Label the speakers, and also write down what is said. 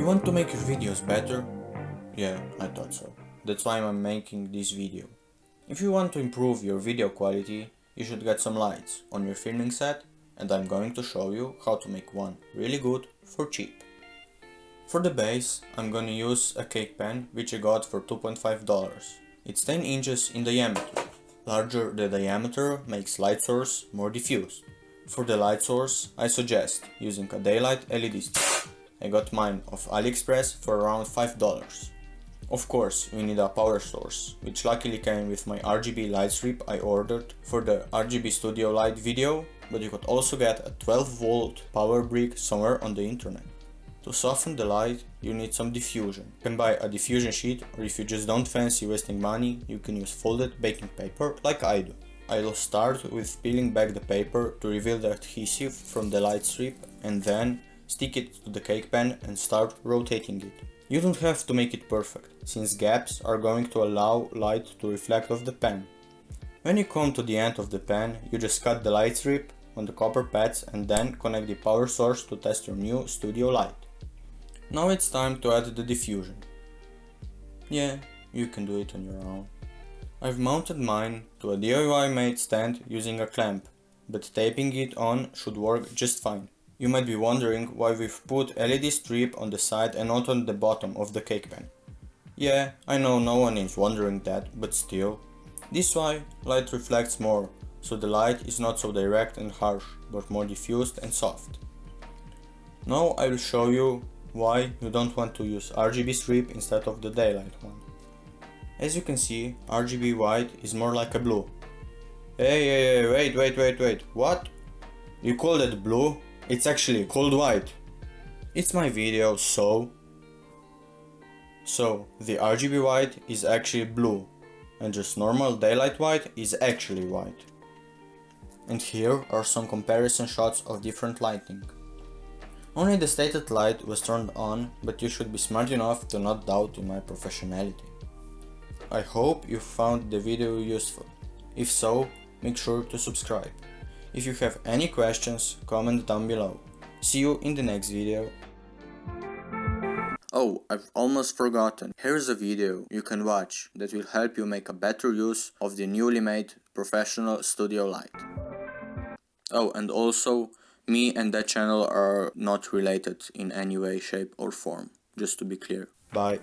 Speaker 1: You want to make your videos better? Yeah, I thought so. That's why I'm making this video. If you want to improve your video quality, you should get some lights on your filming set, and I'm going to show you how to make one really good for cheap. For the base, I'm gonna use a cake pan which I got for $2.5. It's 10 inches in diameter. Larger the diameter makes light source more diffused. For the light source, I suggest using a daylight LED strip. I got mine off AliExpress for around $5. Of course, we need a power source, which luckily came with my RGB light strip I ordered for the RGB Studio Light video, but you could also get a 12-volt power brick somewhere on the internet. To soften the light, you need some diffusion. You can buy a diffusion sheet, or if you just don't fancy wasting money, you can use folded baking paper like I do. I'll start with peeling back the paper to reveal the adhesive from the light strip, and then stick it to the cake pan and start rotating it. You don't have to make it perfect, since gaps are going to allow light to reflect off the pan. When you come to the end of the pan, you just cut the light strip on the copper pads and then connect the power source to test your new studio light. Now it's time to add the diffusion. Yeah, you can do it on your own. I've mounted mine to a DIY made stand using a clamp, but taping it on should work just fine. You might be wondering why we've put LED strip on the side and not on the bottom of the cake pan. Yeah, I know no one is wondering that, but still. This way, light reflects more, so the light is not so direct and harsh, but more diffused and soft. Now I will show you why you don't want to use RGB strip instead of the daylight one. As you can see, RGB white is more like a blue. Hey, wait, what? You call that blue? It's actually cold white. It's my video, so the RGB white is actually blue, and just normal daylight white is actually white. And here are some comparison shots of different lighting. Only the stated light was turned on, but you should be smart enough to not doubt in my professionality. I hope you found the video useful. If so, make sure to subscribe. If you have any questions, comment down below. See you in the next video. Oh, I've almost forgotten. Here's a video you can watch that will help you make a better use of the newly made professional studio light. Oh, and also, me and that channel are not related in any way, shape or form, just to be clear. Bye.